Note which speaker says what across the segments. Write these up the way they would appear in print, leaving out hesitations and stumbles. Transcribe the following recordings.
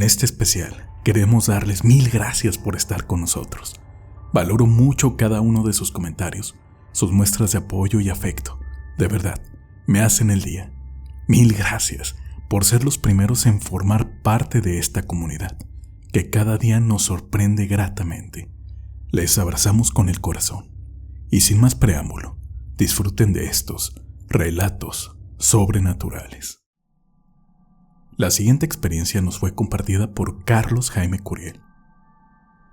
Speaker 1: este especial queremos darles 1000 gracias por estar con nosotros. Valoro mucho cada uno de sus comentarios, sus muestras de apoyo y afecto. De verdad, me hacen el día. 1000 gracias por ser los primeros en formar parte de esta comunidad, que cada día nos sorprende gratamente. Les abrazamos con el corazón. Y sin más preámbulo, disfruten de estos relatos sobrenaturales. La siguiente experiencia nos fue compartida por Carlos Jaime Curiel.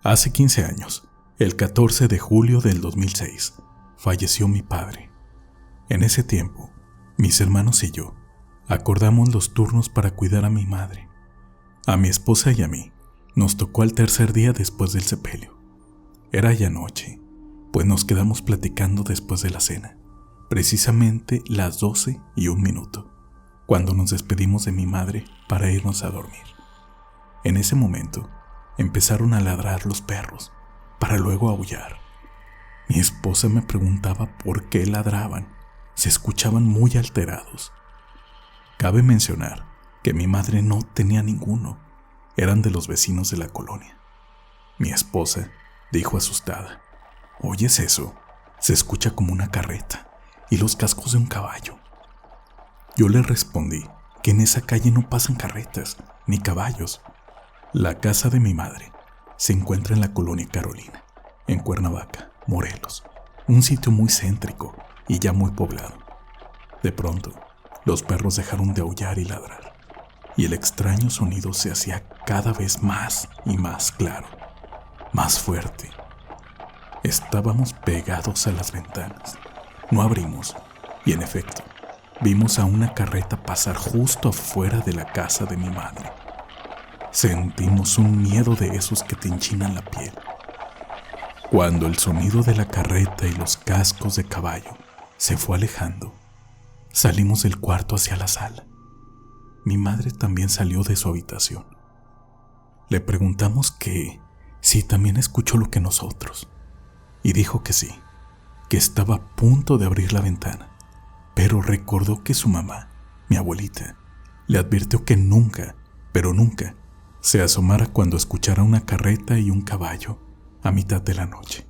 Speaker 1: Hace 15 años, el 14 de julio del 2006, falleció mi padre. En ese tiempo, mis hermanos y yo acordamos los turnos para cuidar a mi madre. A mi esposa y a mí nos tocó al tercer día después del sepelio. Era ya noche, pues nos quedamos platicando después de la cena, precisamente las 12:01, cuando nos despedimos de mi madre para irnos a dormir. En ese momento, empezaron a ladrar los perros, para luego aullar. Mi esposa me preguntaba por qué ladraban, se escuchaban muy alterados. Cabe mencionar que mi madre no tenía ninguno, eran de los vecinos de la colonia. Mi esposa dijo asustada: ¿oyes eso? Se escucha como una carreta y los cascos de un caballo. Yo le respondí que en esa calle no pasan carretas ni caballos. La casa de mi madre se encuentra en la colonia Carolina, en Cuernavaca, Morelos, un sitio muy céntrico y ya muy poblado. De pronto, los perros dejaron de aullar y ladrar, y el extraño sonido se hacía cada vez más y más claro, más fuerte. Estábamos pegados a las ventanas. No abrimos, y en efecto, vimos a una carreta pasar justo afuera de la casa de mi madre. Sentimos un miedo de esos que te enchinan la piel. Cuando el sonido de la carreta y los cascos de caballo se fue alejando, salimos del cuarto hacia la sala. Mi madre también salió de su habitación. Le preguntamos que si también escuchó lo que nosotros, y dijo que sí, que estaba a punto de abrir la ventana, pero recordó que su mamá, mi abuelita, le advirtió que nunca, pero nunca, se asomara cuando escuchara una carreta y un caballo a mitad de la noche,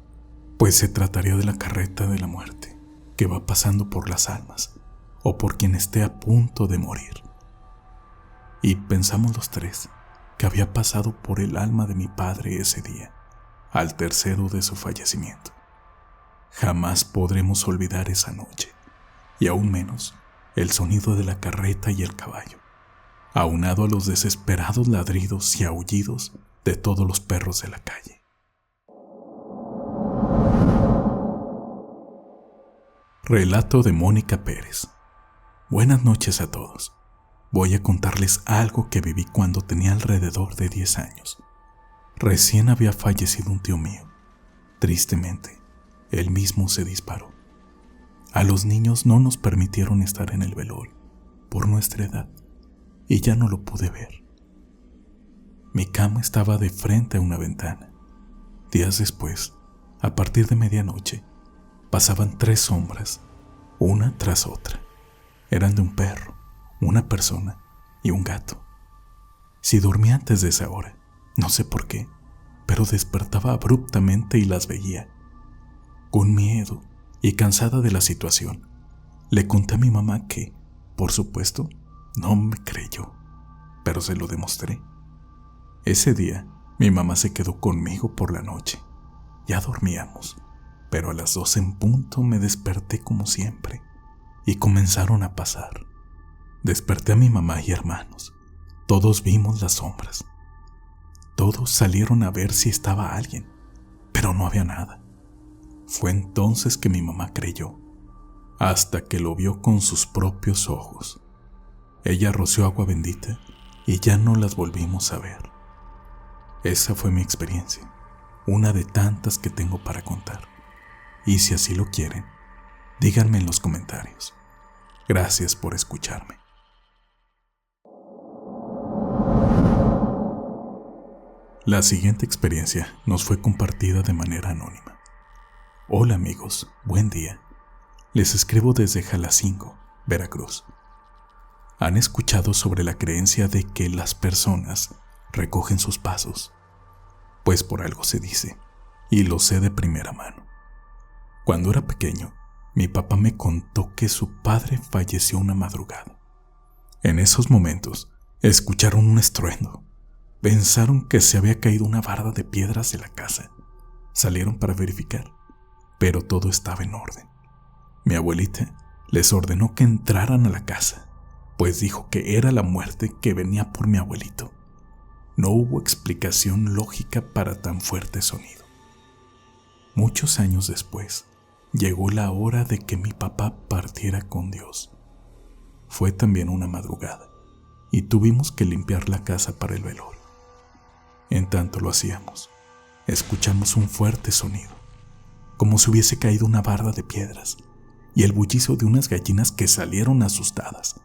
Speaker 1: pues se trataría de la carreta de la muerte, que va pasando por las almas, o por quien esté a punto de morir. Y pensamos los tres que había pasado por el alma de mi padre ese día, al tercero de su fallecimiento. Jamás podremos olvidar esa noche, y aún menos el sonido de la carreta y el caballo, aunado a los desesperados ladridos y aullidos de todos los perros de la calle. Relato de Mónica Pérez. Buenas noches a todos. Voy a contarles algo que viví cuando tenía alrededor de 10 años. Recién había fallecido un tío mío. Tristemente, él mismo se disparó. A los niños no nos permitieron estar en el velorio por nuestra edad, y ya no lo pude ver. Mi cama estaba de frente a una ventana. Días después, a partir de medianoche, pasaban 3 sombras, una tras otra. Eran de un perro, una persona y un gato. Si dormía antes de esa hora, no sé por qué, pero despertaba abruptamente y las veía. Con miedo y cansada de la situación, le conté a mi mamá que, por supuesto, no me creyó, pero se lo demostré. Ese día, mi mamá se quedó conmigo por la noche. Ya dormíamos, pero a las 2 en punto me desperté como siempre, y comenzaron a pasar. Desperté a mi mamá y hermanos. Todos vimos las sombras. Todos salieron a ver si estaba alguien, pero no había nada. Fue entonces que mi mamá creyó, hasta que lo vio con sus propios ojos. Ella roció agua bendita y ya no las volvimos a ver. Esa fue mi experiencia, una de tantas que tengo para contar. Y si así lo quieren, díganme en los comentarios. Gracias por escucharme. La siguiente experiencia nos fue compartida de manera anónima. Hola amigos, buen día. Les escribo desde Jalacingo, Veracruz. ¿Han escuchado sobre la creencia de que las personas recogen sus pasos, pues por algo se dice, y lo sé de primera mano. Cuando era pequeño, mi papá me contó que su padre falleció una madrugada. En esos momentos, escucharon un estruendo. Pensaron que se había caído una barda de piedras de la casa. Salieron para verificar, pero todo estaba en orden. Mi abuelita les ordenó que entraran a la casa, pues dijo que era la muerte que venía por mi abuelito. No hubo explicación lógica para tan fuerte sonido. Muchos años después, llegó la hora de que mi papá partiera con Dios. Fue también una madrugada, y tuvimos que limpiar la casa para el velorio. En tanto lo hacíamos, escuchamos un fuerte sonido, como si hubiese caído una barda de piedras, y el bullicio de unas gallinas que salieron asustadas.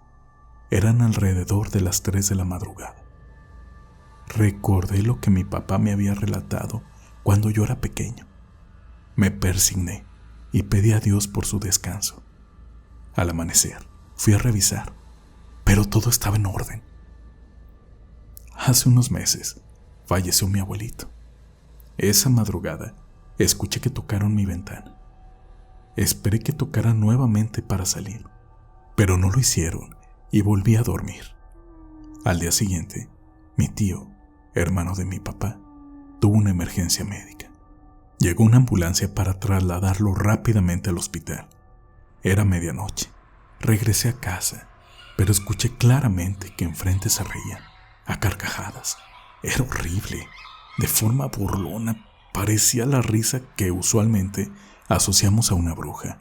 Speaker 1: Eran alrededor de las 3 de la madrugada. Recordé lo que mi papá me había relatado cuando yo era pequeño. Me persigné y pedí a Dios por su descanso. Al amanecer, fui a revisar, pero todo estaba en orden. Hace unos meses, falleció mi abuelito. Esa madrugada, escuché que tocaron mi ventana. Esperé que tocaran nuevamente para salir, pero no lo hicieron y volví a dormir. Al día siguiente, mi tío, hermano de mi papá, tuvo una emergencia médica. Llegó una ambulancia para trasladarlo rápidamente al hospital. Era medianoche. Regresé a casa, pero escuché claramente que enfrente se reían, a carcajadas. Era horrible. De forma burlona, parecía la risa que usualmente asociamos a una bruja.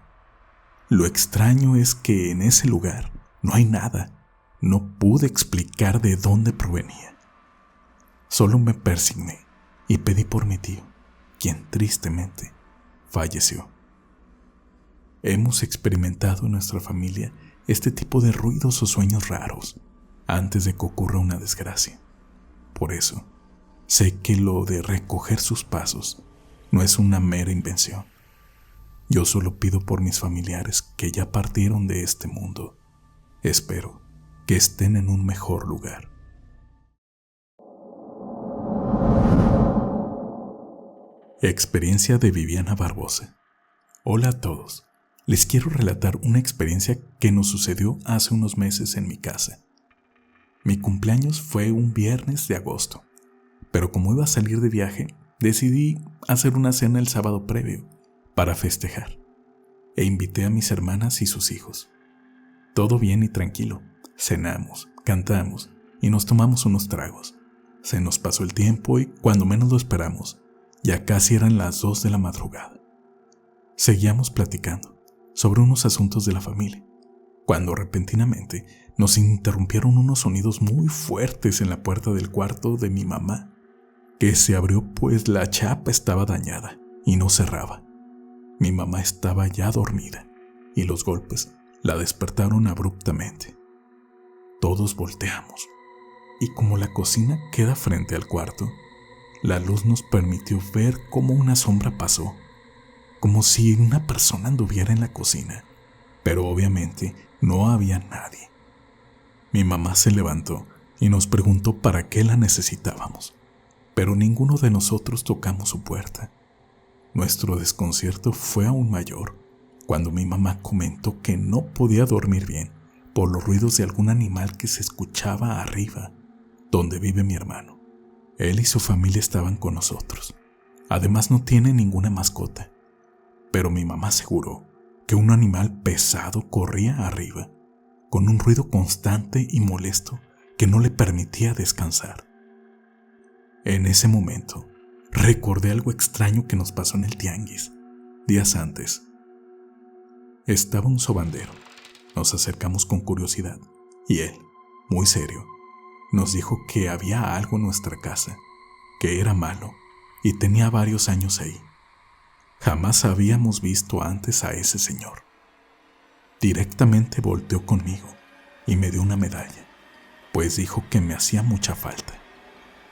Speaker 1: Lo extraño es que en ese lugar no hay nada. No pude explicar de dónde provenía. Solo me persigné y pedí por mi tío, quien tristemente falleció. Hemos experimentado en nuestra familia este tipo de ruidos o sueños raros antes de que ocurra una desgracia. Por eso, sé que lo de recoger sus pasos no es una mera invención. Yo solo pido por mis familiares que ya partieron de este mundo. Espero que estén en un mejor lugar. Experiencia de Viviana Barbosa. Hola a todos. Les quiero relatar una experiencia que nos sucedió hace unos meses en mi casa. Mi cumpleaños fue un viernes de agosto, pero como iba a salir de viaje, decidí hacer una cena el sábado previo para festejar e invité a mis hermanas y sus hijos. Todo bien y tranquilo. Cenamos, cantamos y nos tomamos unos tragos. Se nos pasó el tiempo y cuando menos lo esperamos, ya casi eran las 2 de la madrugada. Seguíamos platicando sobre unos asuntos de la familia, cuando repentinamente nos interrumpieron unos sonidos muy fuertes en la puerta del cuarto de mi mamá, que se abrió pues la chapa estaba dañada y no cerraba. Mi mamá estaba ya dormida y los golpes la despertaron abruptamente. Todos volteamos y como la cocina queda frente al cuarto, la luz nos permitió ver cómo una sombra pasó, como si una persona anduviera en la cocina, pero obviamente no había nadie. Mi mamá se levantó y nos preguntó para qué la necesitábamos, pero ninguno de nosotros tocamos su puerta. Nuestro desconcierto fue aún mayor cuando mi mamá comentó que no podía dormir bien por los ruidos de algún animal que se escuchaba arriba, donde vive mi hermano. Él y su familia estaban con nosotros. Además no tiene ninguna mascota, pero mi mamá aseguró que un animal pesado corría arriba, con un ruido constante y molesto que no le permitía descansar. En ese momento, recordé algo extraño que nos pasó en el tianguis, días antes. Estaba un sobandero. Nos acercamos con curiosidad y él, muy serio, nos dijo que había algo en nuestra casa, que era malo y tenía varios años ahí. Jamás habíamos visto antes a ese señor. Directamente volteó conmigo y me dio una medalla, pues dijo que me hacía mucha falta.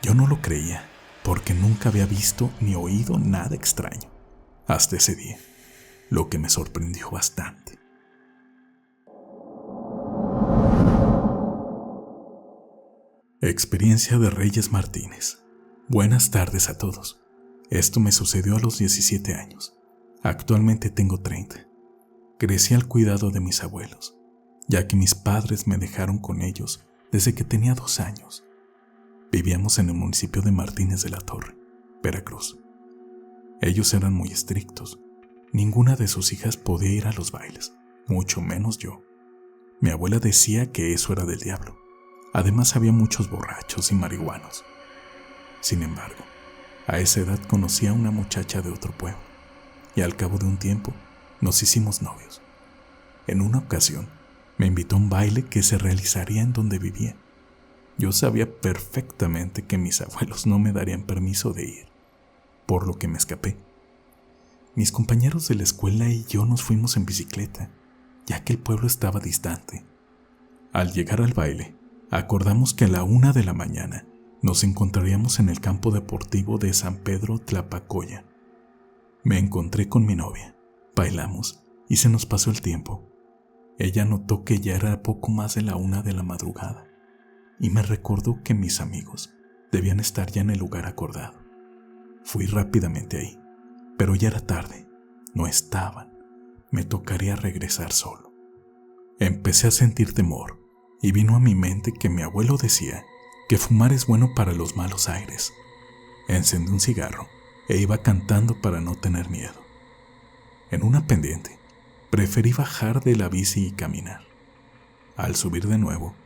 Speaker 1: Yo no lo creía, porque nunca había visto ni oído nada extraño, hasta ese día, lo que me sorprendió bastante. Experiencia de Reyes Martínez. Buenas tardes a todos. Esto me sucedió a los 17 años. Actualmente tengo 30. Crecí al cuidado de mis abuelos, ya que mis padres me dejaron con ellos desde que tenía 2 años. Vivíamos en el municipio de Martínez de la Torre, Veracruz. Ellos eran muy estrictos. Ninguna de sus hijas podía ir a los bailes, mucho menos yo. Mi abuela decía que eso era del diablo. Además había muchos borrachos y marihuanos. Sin embargo, a esa edad conocí a una muchacha de otro pueblo y al cabo de un tiempo nos hicimos novios. En una ocasión me invitó a un baile que se realizaría en donde vivía. Yo sabía perfectamente que mis abuelos no me darían permiso de ir, por lo que me escapé. Mis compañeros de la escuela y yo nos fuimos en bicicleta, ya que el pueblo estaba distante. Al llegar al baile, acordamos que a la 1 de la mañana nos encontraríamos en el campo deportivo de San Pedro Tlapacoya. Me encontré con mi novia, bailamos y se nos pasó el tiempo. Ella notó que ya era poco más de la 1 de la madrugada y me recordó que mis amigos debían estar ya en el lugar acordado. Fui rápidamente ahí, pero ya era tarde, no estaban. Me tocaría regresar solo. Empecé a sentir temor y vino a mi mente que mi abuelo decía que fumar es bueno para los malos aires. Encendí un cigarro e iba cantando para no tener miedo. En una pendiente, preferí bajar de la bici y caminar. Al subir de nuevo,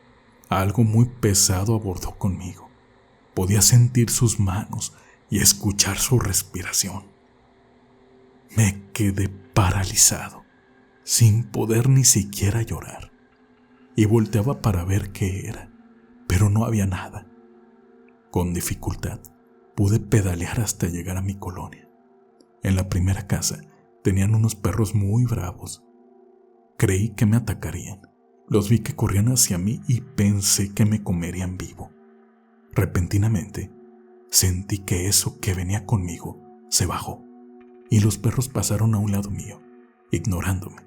Speaker 1: algo muy pesado abordó conmigo. Podía sentir sus manos y escuchar su respiración. Me quedé paralizado, sin poder ni siquiera llorar, y volteaba para ver qué era, pero no había nada. Con dificultad pude pedalear hasta llegar a mi colonia. En la primera casa tenían unos perros muy bravos. Creí que me atacarían. Los vi que corrían hacia mí y pensé que me comerían vivo. Repentinamente sentí que eso que venía conmigo se bajó y los perros pasaron a un lado mío, ignorándome.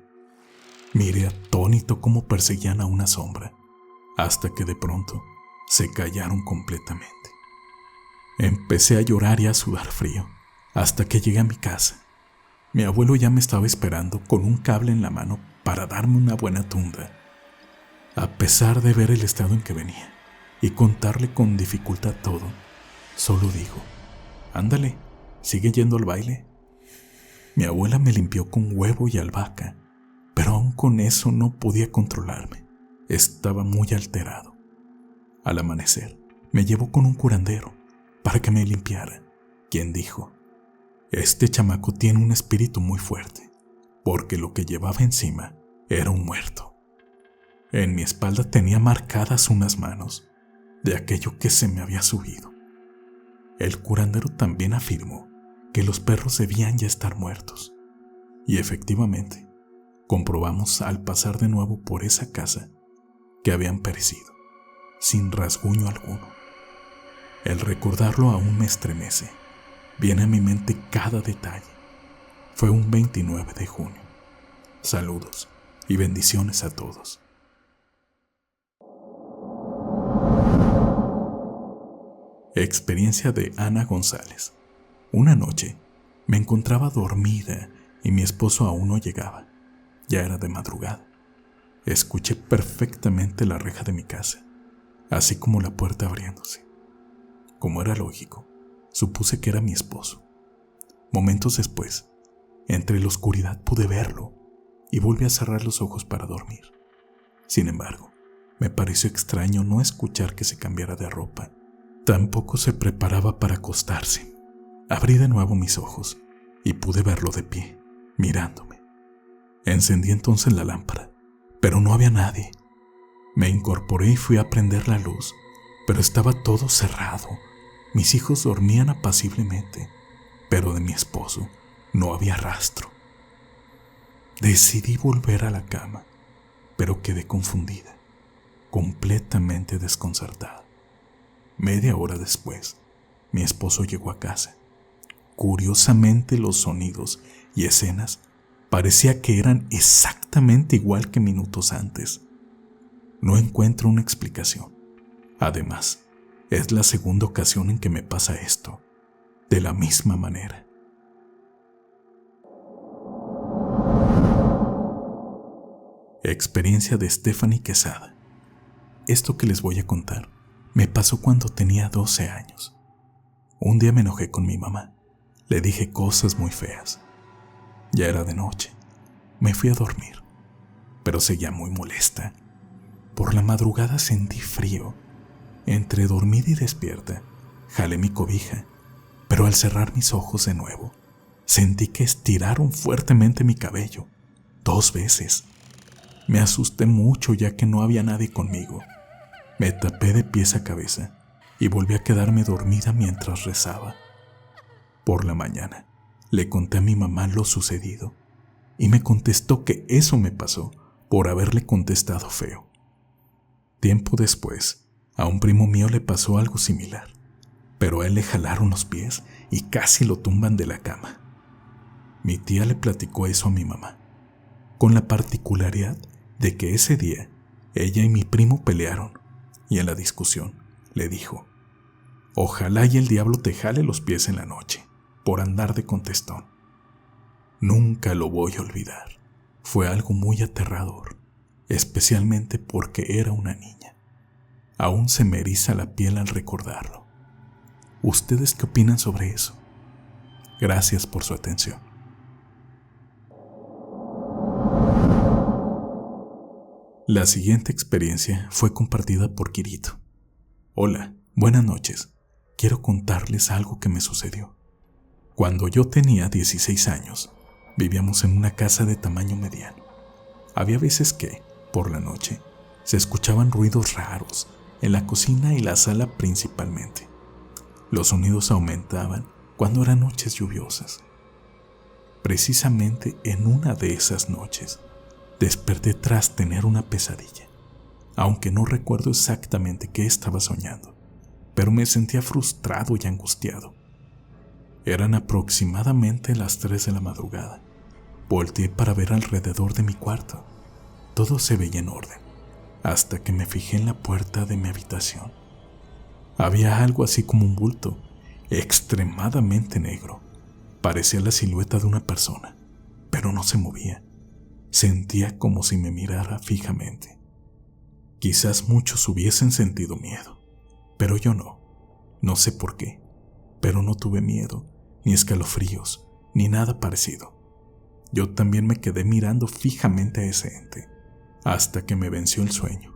Speaker 1: Miré atónito cómo perseguían a una sombra, hasta que de pronto se callaron completamente. Empecé a llorar y a sudar frío, hasta que llegué a mi casa. Mi abuelo ya me estaba esperando con un cable en la mano para darme una buena tunda. A pesar de ver el estado en que venía y contarle con dificultad todo, solo dijo: «Ándale, sigue yendo al baile». Mi abuela me limpió con huevo y albahaca, pero aún con eso no podía controlarme. Estaba muy alterado. Al amanecer, me llevó con un curandero para que me limpiara, quien dijo: «Este chamaco tiene un espíritu muy fuerte, porque lo que llevaba encima era un muerto». En mi espalda tenía marcadas unas manos de aquello que se me había subido. El curandero también afirmó que los perros debían ya estar muertos. Y efectivamente, comprobamos al pasar de nuevo por esa casa que habían perecido, sin rasguño alguno. El recordarlo aún me estremece. Viene a mi mente cada detalle. Fue un 29 de junio. Saludos y bendiciones a todos. Experiencia de Ana González. Una noche me encontraba dormida y mi esposo aún no llegaba. Ya era de madrugada. Escuché perfectamente la reja de mi casa, así como la puerta abriéndose. Como era lógico, supuse que era mi esposo. Momentos después, entre la oscuridad pude verlo y volví a cerrar los ojos para dormir. Sin embargo, me pareció extraño no escuchar que se cambiara de ropa. Tampoco se preparaba para acostarse. Abrí de nuevo mis ojos y pude verlo de pie, mirándome. Encendí entonces la lámpara, pero no había nadie. Me incorporé y fui a prender la luz, pero estaba todo cerrado. Mis hijos dormían apaciblemente, pero de mi esposo no había rastro. Decidí volver a la cama, pero quedé confundida, completamente desconcertada. Media hora después, mi esposo llegó a casa. Curiosamente, los sonidos y escenas parecía que eran exactamente igual que minutos antes. No encuentro una explicación. Además, Es la segunda ocasión en que me pasa esto, de la misma manera. Experiencia de Stephanie Quesada. Esto que les voy a contar me pasó cuando tenía 12 años. Un día me enojé con mi mamá. Le dije cosas muy feas. Ya era de noche. Me fui a dormir, pero seguía muy molesta. Por la madrugada sentí frío. Entre dormida y despierta, jalé mi cobija, pero al cerrar mis ojos de nuevo, sentí que estiraron fuertemente mi cabello, 2 veces. Me asusté mucho ya que no había nadie conmigo. Me tapé de pies a cabeza y volví a quedarme dormida mientras rezaba. Por la mañana, le conté a mi mamá lo sucedido y me contestó que eso me pasó por haberle contestado feo. Tiempo después, a un primo mío le pasó algo similar, pero a él le jalaron los pies y casi lo tumban de la cama. Mi tía le platicó eso a mi mamá, con la particularidad de que ese día ella y mi primo pelearon y en la discusión le dijo: ojalá y el diablo te jale los pies en la noche por andar de contestón. Nunca lo voy a olvidar. Fue algo muy aterrador, especialmente porque era una niña. Aún se me eriza la piel al recordarlo. ¿Ustedes qué opinan sobre eso? Gracias por su atención. La siguiente experiencia fue compartida por Kirito. Hola, buenas noches. Quiero contarles algo que me sucedió. Cuando yo tenía 16 años, vivíamos en una casa de tamaño mediano. Había veces que, por la noche, se escuchaban ruidos raros en la cocina y la sala principalmente. Los sonidos aumentaban cuando eran noches lluviosas. Precisamente en una de esas noches, desperté tras tener una pesadilla, aunque no recuerdo exactamente qué estaba soñando, pero me sentía frustrado y angustiado. Eran aproximadamente las 3 de la madrugada. Volteé para ver alrededor de mi cuarto. Todo se veía en orden, hasta que me fijé en la puerta de mi habitación. Había algo así como un bulto, extremadamente negro. Parecía la silueta de una persona, pero no se movía. Sentía como si me mirara fijamente. Quizás muchos hubiesen sentido miedo, pero yo no. No sé por qué, pero no tuve miedo, ni escalofríos, ni nada parecido. Yo también me quedé mirando fijamente a ese ente, hasta que me venció el sueño.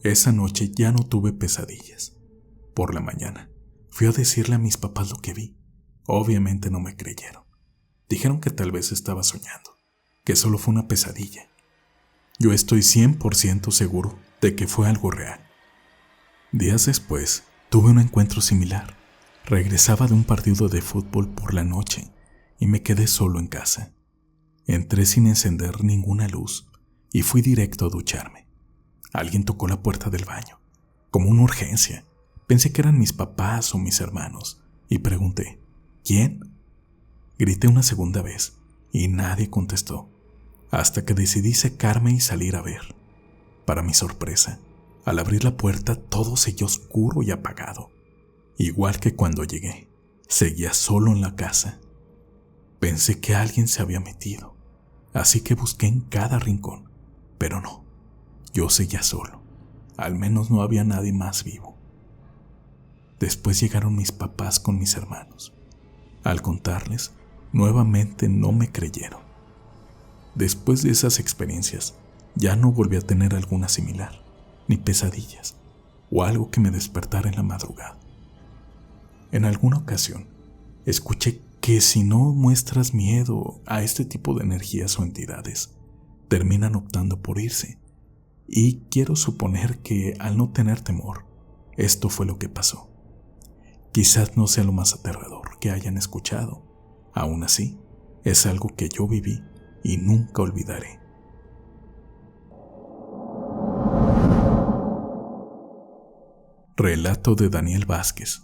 Speaker 1: Esa noche ya no tuve pesadillas. Por la mañana, fui a decirle a mis papás lo que vi. Obviamente no me creyeron. Dijeron que tal vez estaba soñando, que solo fue una pesadilla. Yo estoy 100% seguro de que fue algo real. Días después, tuve un encuentro similar. Regresaba de un partido de fútbol por la noche y me quedé solo en casa. Entré sin encender ninguna luz y fui directo a ducharme. Alguien tocó la puerta del baño, como una urgencia. Pensé que eran mis papás o mis hermanos y pregunté: ¿quién? Grité una segunda vez y nadie contestó, hasta que decidí secarme y salir a ver. Para mi sorpresa, al abrir la puerta todo seguía oscuro y apagado. Igual que cuando llegué, seguía solo en la casa. Pensé que alguien se había metido, así que busqué en cada rincón, pero no, yo seguía solo. Al menos no había nadie más vivo. Después llegaron mis papás con mis hermanos. Al contarles, nuevamente no me creyeron. Después de esas experiencias, ya no volví a tener alguna similar, ni pesadillas, o algo que me despertara en la madrugada. En alguna ocasión, escuché que si no muestras miedo a este tipo de energías o entidades, terminan optando por irse. Y quiero suponer que al no tener temor, esto fue lo que pasó. Quizás no sea lo más aterrador que hayan escuchado. Aún así, es algo que yo viví y nunca olvidaré. Relato de Daniel Vázquez.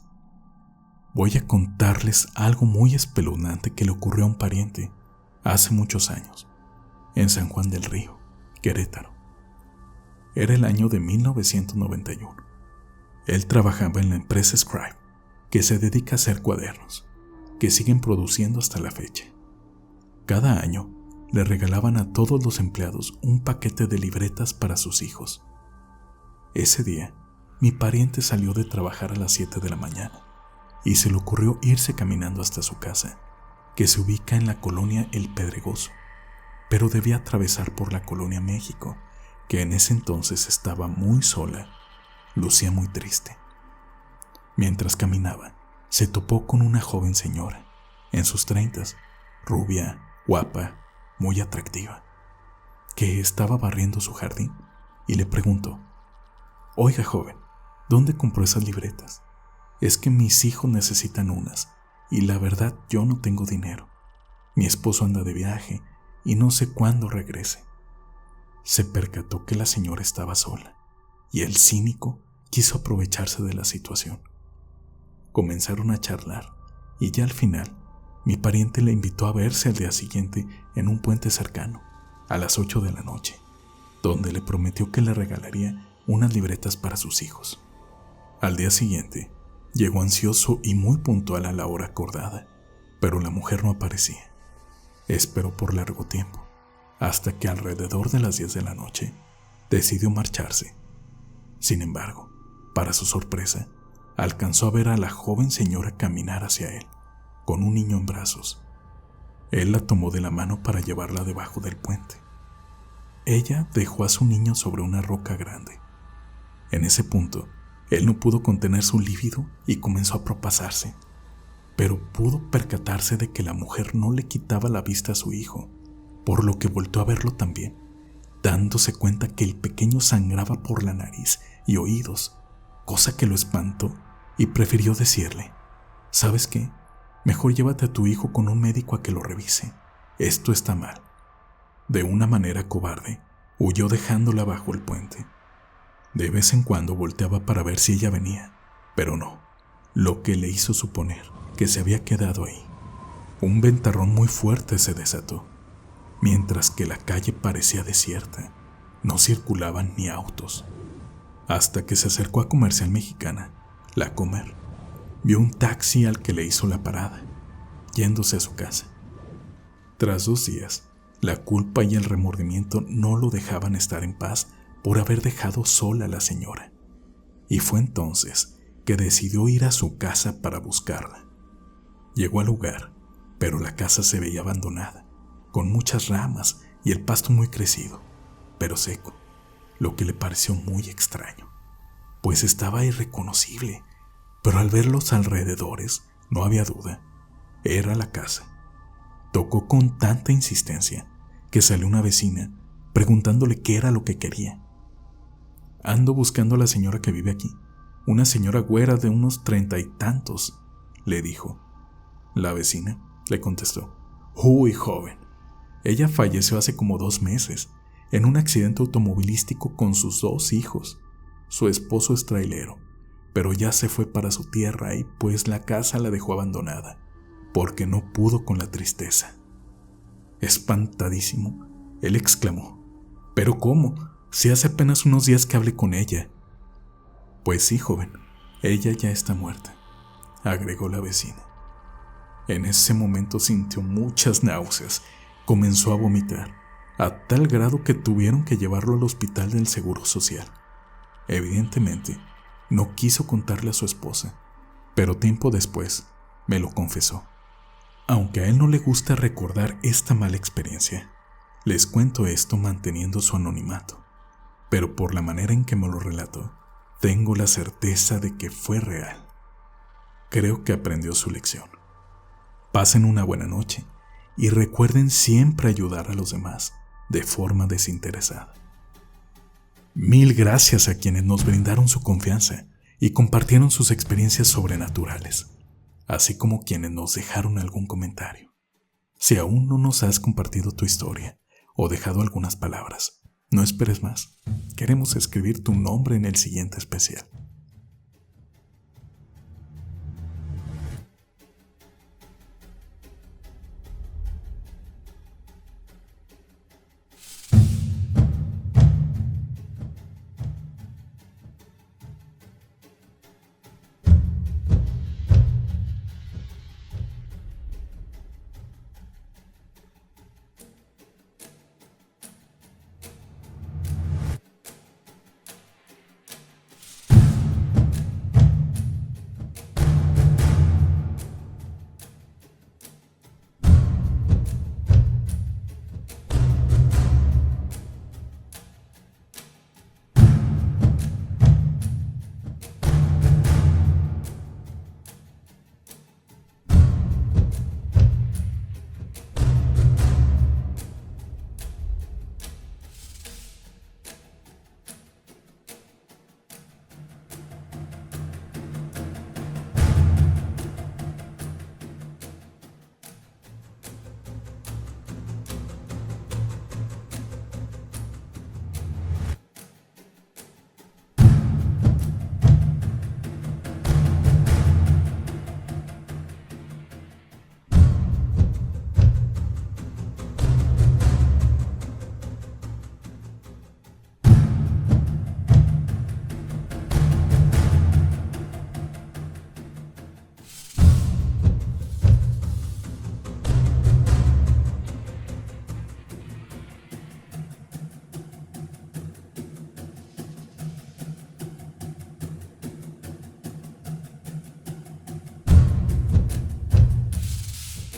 Speaker 1: Voy a contarles algo muy espeluznante que le ocurrió a un pariente hace muchos años, en San Juan del Río, Querétaro. Era el año de 1991. Él trabajaba en la empresa Scribe, que se dedica a hacer cuadernos, que siguen produciendo hasta la fecha. Cada año le regalaban a todos los empleados un paquete de libretas para sus hijos. Ese día, mi pariente salió de trabajar a las 7 de la mañana y se le ocurrió irse caminando hasta su casa, que se ubica en la colonia El Pedregoso, pero debía atravesar por la colonia México, que en ese entonces estaba muy sola, lucía muy triste. Mientras caminaba, se topó con una joven señora, en sus 30s, rubia, guapa, muy atractiva, que estaba barriendo su jardín y le preguntó: «Oiga, joven, ¿dónde compró esas libretas? Es que mis hijos necesitan unas y la verdad yo no tengo dinero. Mi esposo anda de viaje y no sé cuándo regrese». Se percató que la señora estaba sola y el cínico quiso aprovecharse de la situación. Comenzaron a charlar y ya al final mi pariente le invitó a verse al día siguiente en un puente cercano, a las 8 de la noche, donde le prometió que le regalaría unas libretas para sus hijos. Al día siguiente, llegó ansioso y muy puntual a la hora acordada, pero la mujer no aparecía. Esperó por largo tiempo, hasta que alrededor de las 10 de la noche decidió marcharse. Sin embargo, para su sorpresa, alcanzó a ver a la joven señora caminar hacia él, con un niño en brazos. Él la tomó de la mano para llevarla debajo del puente. Ella dejó a su niño sobre una roca grande. En ese punto, él no pudo contener su líbido y comenzó a propasarse, pero pudo percatarse de que la mujer no le quitaba la vista a su hijo, por lo que volteó a verlo también, dándose cuenta que el pequeño sangraba por la nariz y oídos, cosa que lo espantó y prefirió decirle: «¿Sabes qué? Mejor llévate a tu hijo con un médico a que lo revise. Esto está mal». De una manera cobarde, huyó dejándola bajo el puente. De vez en cuando volteaba para ver si ella venía, pero no, lo que le hizo suponer que se había quedado ahí. Un ventarrón muy fuerte se desató, mientras que la calle parecía desierta. No circulaban ni autos. Hasta que se acercó a Comercial Mexicana, La Comer. Vio un taxi al que le hizo la parada, yéndose a su casa. Tras 2 días, la culpa y el remordimiento no lo dejaban estar en paz por haber dejado sola a la señora. Y fue entonces que decidió ir a su casa para buscarla. Llegó al lugar, pero la casa se veía abandonada, con muchas ramas y el pasto muy crecido, pero seco, lo que le pareció muy extraño, pues estaba irreconocible, pero al ver los alrededores no había duda, era la casa. Tocó con tanta insistencia que salió una vecina preguntándole qué era lo que quería. «Ando buscando a la señora que vive aquí, una señora güera de unos 30 y tantos», le dijo. La vecina le contestó: «Uy, joven, ella falleció hace como 2 meses en un accidente automovilístico con sus 2 hijos. Su esposo es trailero, pero ya se fue para su tierra y pues la casa la dejó abandonada, porque no pudo con la tristeza». Espantadísimo, él exclamó: «¿Pero cómo? Si hace apenas unos días que hablé con ella». «Pues sí, joven, ella ya está muerta», agregó la vecina. En ese momento sintió muchas náuseas, comenzó a vomitar, a tal grado que tuvieron que llevarlo al hospital del Seguro Social. Evidentemente, no quiso contarle a su esposa, pero tiempo después me lo confesó. Aunque a él no le gusta recordar esta mala experiencia, les cuento esto manteniendo su anonimato, pero por la manera en que me lo relató, tengo la certeza de que fue real. Creo que aprendió su lección. Pasen una buena noche y recuerden siempre ayudar a los demás de forma desinteresada. Mil gracias a quienes nos brindaron su confianza y compartieron sus experiencias sobrenaturales, así como quienes nos dejaron algún comentario. Si aún no nos has compartido tu historia o dejado algunas palabras, no esperes más. Queremos escribir tu nombre en el siguiente especial.